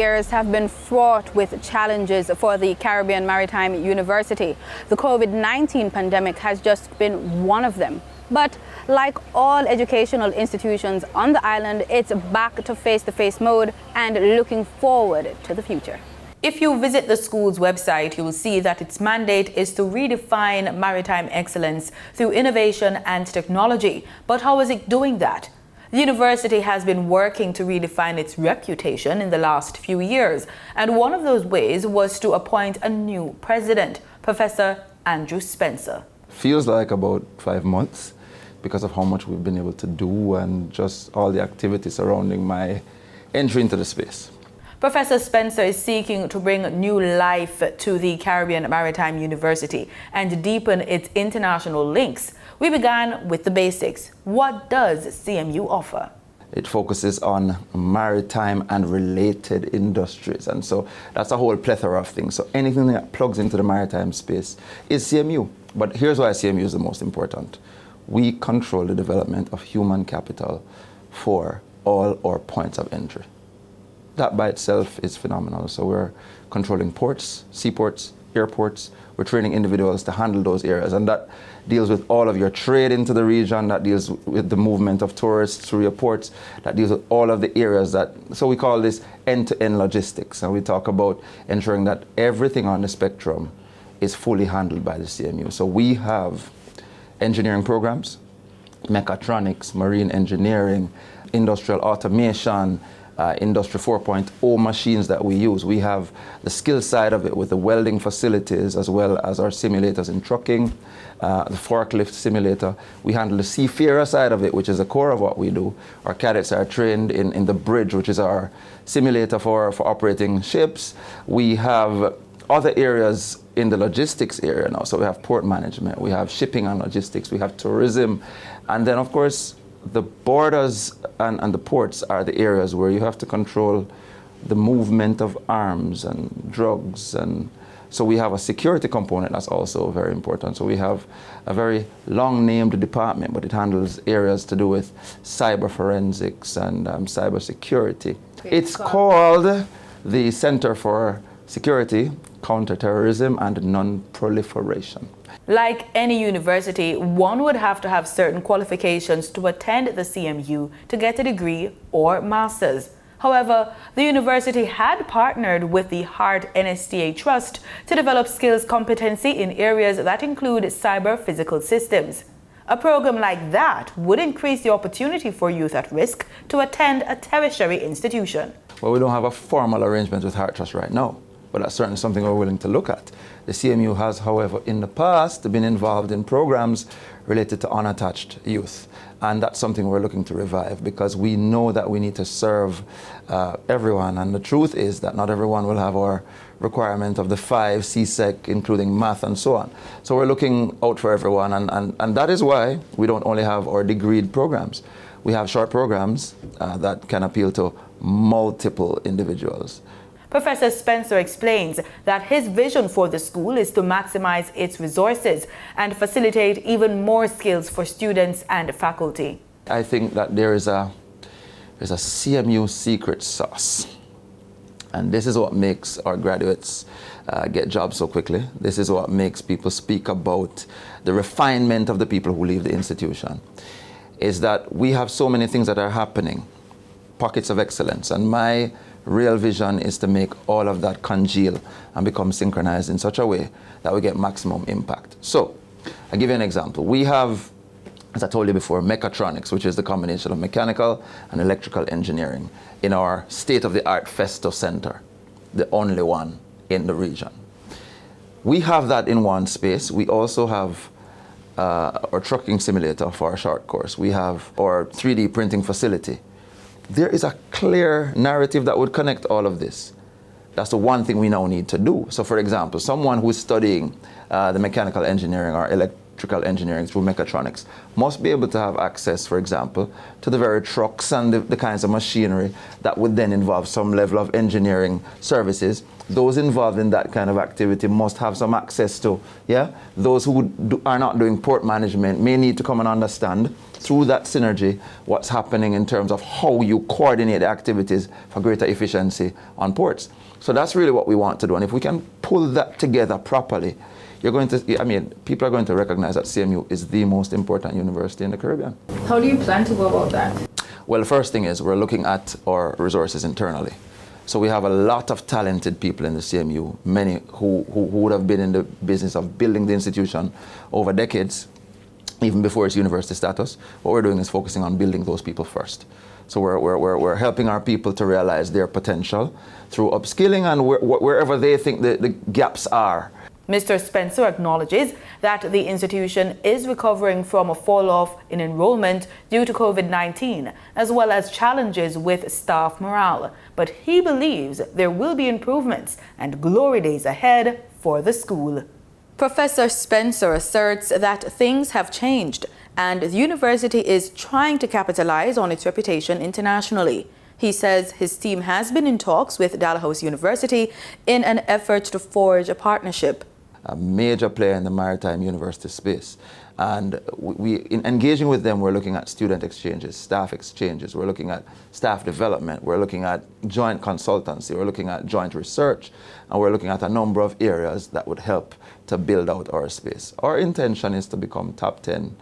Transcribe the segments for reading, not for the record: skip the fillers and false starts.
years have been fraught with challenges for the Caribbean Maritime University. The COVID-19 pandemic has just been one of them. But like all educational institutions on the island, it's back to face-to-face mode and looking forward to the future. If you visit the school's website, you will see that its mandate is to redefine maritime excellence through innovation and technology. But how is it doing that? The university has been working to redefine its reputation in the last few years, and one of those ways was to appoint a new president, Professor Andrew Spencer. Feels like about 5 months because of how much we've been able to do and just all the activities surrounding my entry into the space. Professor Spencer is seeking to bring new life to the Caribbean Maritime University and deepen its international links. We began with the basics. What does CMU offer? It focuses on maritime and related industries, and so that's a whole plethora of things. So anything that plugs into the maritime space is CMU. But here's why CMU is the most important. We control the development of human capital for all our points of entry. That by itself is phenomenal. So we're controlling ports, seaports, airports. We're training individuals to handle those areas, and that deals with all of your trade into the region, that deals with the movement of tourists through your ports, that deals with all of the areas that, so we call this end-to-end logistics, and we talk about ensuring that everything on the spectrum is fully handled by the CMU. So we have engineering programs, mechatronics, marine engineering, industrial automation, Industry 4.0 machines that we use. We have the skill side of it with the welding facilities as well as our simulators in trucking, the forklift simulator. We handle the seafarer side of it, which is the core of what we do. Our cadets are trained in the bridge, which is our simulator for operating ships. We have other areas in the logistics area now. So we have port management, we have shipping and logistics, we have tourism, and then of course the borders and the ports are the areas where you have to control the movement of arms and drugs, and so we have a security component that's also very important. So we have a very long named department, but it handles areas to do with cyber forensics and cyber security. It's called the Center for Security, Counterterrorism and Non-Proliferation. Like any university, one would have to have certain qualifications to attend the CMU to get a degree or master's. However, the university had partnered with the Heart NSTA Trust to develop skills competency in areas that include cyber physical systems. A program like that would increase the opportunity for youth at risk to attend a tertiary institution. Well, we don't have a formal arrangement with Heart Trust right now, but that's certainly something we're willing to look at. The CMU has, however, in the past been involved in programs related to unattached youth. And that's something we're looking to revive because we know that we need to serve everyone. And the truth is that not everyone will have our requirement of the 5 CSEC, including math and so on. So we're looking out for everyone. And that is why we don't only have our degreed programs. We have short programs that can appeal to multiple individuals. Professor Spencer explains that his vision for the school is to maximize its resources and facilitate even more skills for students and faculty. I think that there's a CMU secret sauce. And this is what makes our graduates get jobs so quickly. This is what makes people speak about the refinement of the people who leave the institution. Is that we have so many things that are happening, pockets of excellence. And my real vision is to make all of that congeal and become synchronized in such a way that we get maximum impact. So, I'll give you an example. We have, as I told you before, mechatronics, which is the combination of mechanical and electrical engineering in our state-of-the-art Festo Center, the only one in the region. We have that in one space. We also have our trucking simulator for our short course. We have our 3D printing facility. There is a clear narrative that would connect all of this. That's the one thing we now need to do. So for example, someone who's studying the mechanical engineering or electrical engineering, through mechatronics, must be able to have access, for example, to the very trucks and the kinds of machinery that would then involve some level of engineering services. Those involved in that kind of activity must have some access to, those who are not doing port management may need to come and understand through that synergy what's happening in terms of how you coordinate the activities for greater efficiency on ports. So that's really what we want to do. And if we can pull that together properly, people are going to recognize that CMU is the most important university in the Caribbean. How do you plan to go about that? Well, the first thing is we're looking at our resources internally. So we have a lot of talented people in the CMU, many who would have been in the business of building the institution over decades, even before its university status. What we're doing is focusing on building those people first. So we're helping our people to realize their potential through upskilling and wherever they think the gaps are. Mr. Spencer acknowledges that the institution is recovering from a fall-off in enrollment due to COVID-19, as well as challenges with staff morale. But he believes there will be improvements and glory days ahead for the school. Professor Spencer asserts that things have changed and the university is trying to capitalize on its reputation internationally. He says his team has been in talks with Dalhousie University in an effort to forge a partnership. A major player in the maritime university space. And in engaging with them, we're looking at student exchanges, staff exchanges, we're looking at staff development, we're looking at joint consultancy, we're looking at joint research, and we're looking at a number of areas that would help to build out our space. Our intention is to become top 10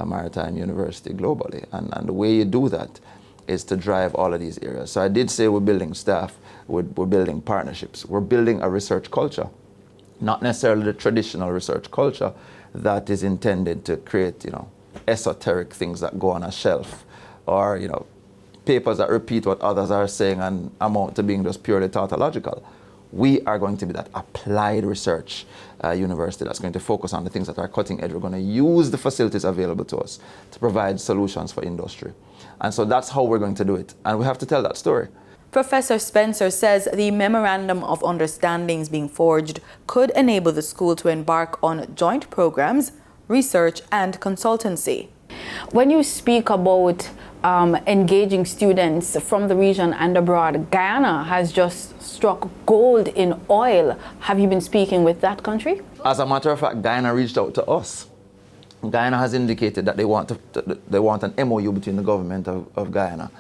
maritime university globally, and the way you do that is to drive all of these areas. So I did say we're building staff, we're building partnerships, we're building a research culture. Not necessarily the traditional research culture that is intended to create, esoteric things that go on a shelf, or, papers that repeat what others are saying and amount to being just purely tautological. We are going to be that applied research university that's going to focus on the things that are cutting edge. We're going to use the facilities available to us to provide solutions for industry. And so that's how we're going to do it. And we have to tell that story. Professor Spencer says the memorandum of understandings being forged could enable the school to embark on joint programs, research and consultancy. When you speak about engaging students from the region and abroad, Guyana has just struck gold in oil. Have you been speaking with that country? As a matter of fact, Guyana reached out to us. Guyana has indicated that they want an MOU between the government of Guyana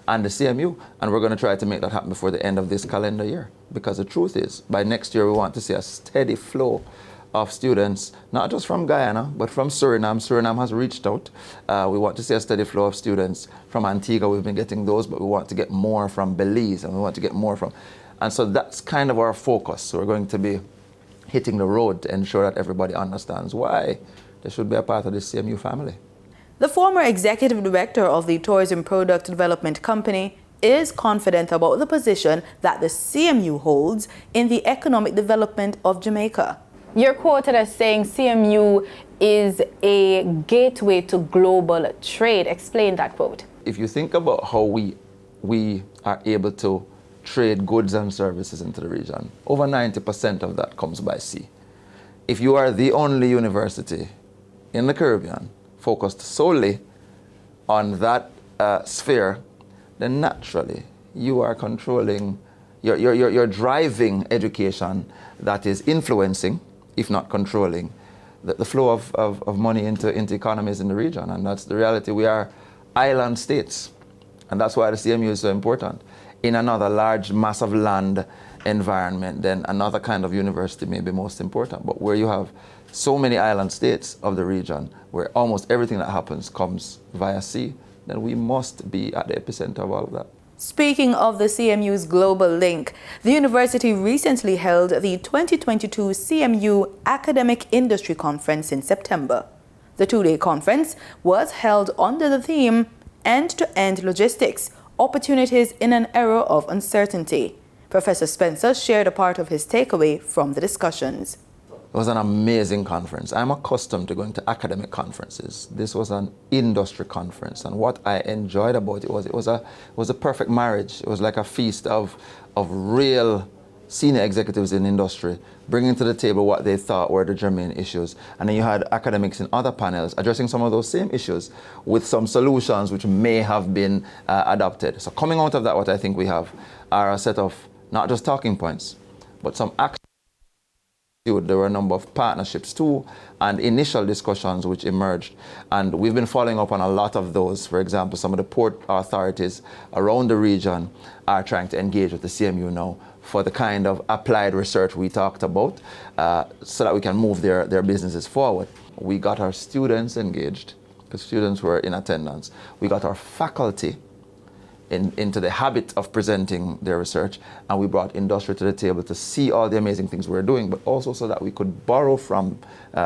and the CMU, and we're going to try to make that happen before the end of this calendar year. Because the truth is, by next year we want to see a steady flow of students, not just from Guyana, but from Suriname. Suriname has reached out. We want to see a steady flow of students from Antigua. We've been getting those, but we want to get more from Belize, and we want to get more from... And so that's kind of our focus. So we're going to be hitting the road to ensure that everybody understands why they should be a part of the CMU family. The former executive director of the Tourism Product Development Company is confident about the position that the CMU holds in the economic development of Jamaica. You're quoted as saying CMU is a gateway to global trade. Explain that quote. If you think about how we are able to trade goods and services into the region, over 90% of that comes by sea. If you are the only university in the Caribbean focused solely on that sphere, then naturally you are controlling, you're driving education that is influencing, if not controlling, the flow of money into economies in the region. And that's the reality. We are island states, and that's why the CMU is so important. In another large mass of land environment, then another kind of university may be most important. But where you have so many island states of the region, where almost everything that happens comes via sea, then we must be at the epicenter of all of that. Speaking of the CMU's global link, the university recently held the 2022 CMU Academic Industry Conference in September. The two-day conference was held under the theme End-to-End Logistics, Opportunities in an Era of Uncertainty. Professor Spencer shared a part of his takeaway from the discussions. It was an amazing conference. I'm accustomed to going to academic conferences. This was an industry conference, and what I enjoyed about it was a perfect marriage. It was like a feast of real senior executives in industry bringing to the table what they thought were the germane issues. And then you had academics in other panels addressing some of those same issues with some solutions which may have been adopted. So coming out of that, what I think we have are a set of not just talking points, but some action. There were a number of partnerships too, and initial discussions which emerged. And we've been following up on a lot of those. For example, some of the port authorities around the region are trying to engage with the CMU now for the kind of applied research we talked about, so that we can move their businesses forward. We got our students engaged, because students were in attendance. We got our faculty into the habit of presenting their research, and we brought industry to the table to see all the amazing things we're doing, but also so that we could borrow from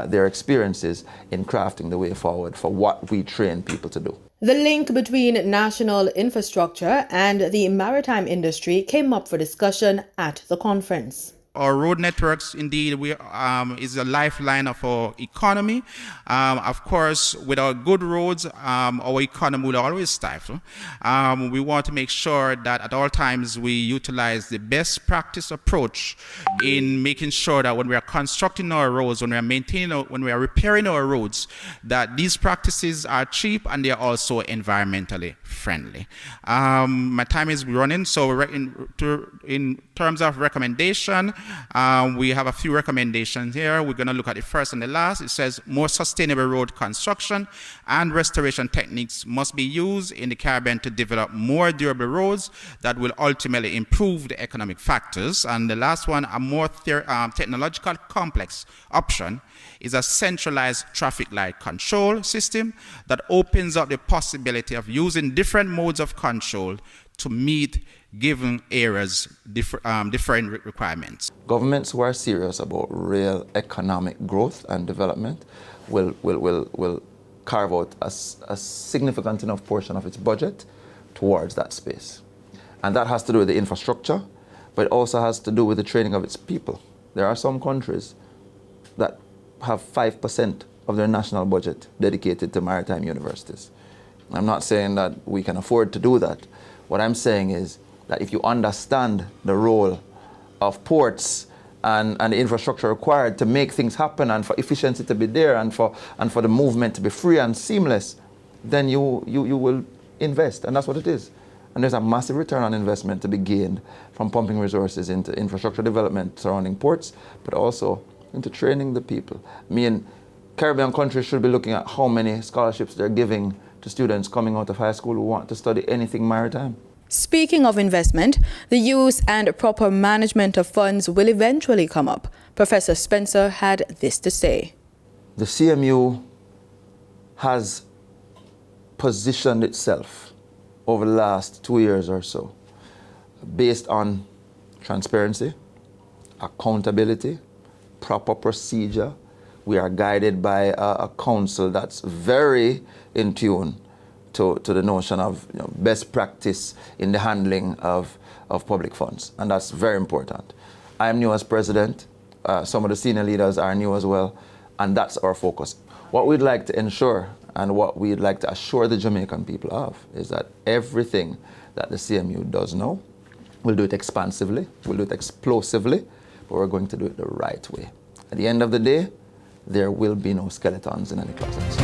their experiences in crafting the way forward for what we train people to do. The link between national infrastructure and the maritime industry came up for discussion at the conference. Our road networks, indeed, is a lifeline of our economy. Of course, without good roads, our economy will always stifle. We want to make sure that at all times we utilize the best practice approach in making sure that when we are constructing our roads, when we are maintaining, when we are repairing our roads, that these practices are cheap and they are also environmentally friendly. My time is running, so in terms of recommendation, we have a few recommendations here. We're going to look at the first and the last. It says more sustainable road construction and restoration techniques must be used in the Caribbean to develop more durable roads that will ultimately improve the economic factors. And the last one, a more technological complex option, is a centralized traffic light control system that opens up the possibility of using different modes of control to meet given areas' different requirements. Governments who are serious about real economic growth and development will carve out a significant enough portion of its budget towards that space. And that has to do with the infrastructure, but it also has to do with the training of its people. There are some countries that have 5% of their national budget dedicated to maritime universities. I'm not saying that we can afford to do that. What I'm saying is that if you understand the role of ports and the infrastructure required to make things happen and for efficiency to be there and for the movement to be free and seamless, then you will invest, and that's what it is. And there's a massive return on investment to be gained from pumping resources into infrastructure development surrounding ports, but also into training the people. I mean, Caribbean countries should be looking at how many scholarships they're giving to students coming out of high school who want to study anything maritime. Speaking of investment, the use and proper management of funds will eventually come up. Professor Spencer had this to say. The CMU has positioned itself over the last 2 years or so based on transparency, accountability, proper procedure. We are guided by a council that's very in tune to the notion of best practice in the handling of public funds, and that's very important. I'm new as president, some of the senior leaders are new as well, and that's our focus. What we'd like to ensure and what we'd like to assure the Jamaican people of is that everything that the CMU does now, we'll do it expansively, we'll do it explosively, but we're going to do it the right way. At the end of the day, there will be no skeletons in any closets.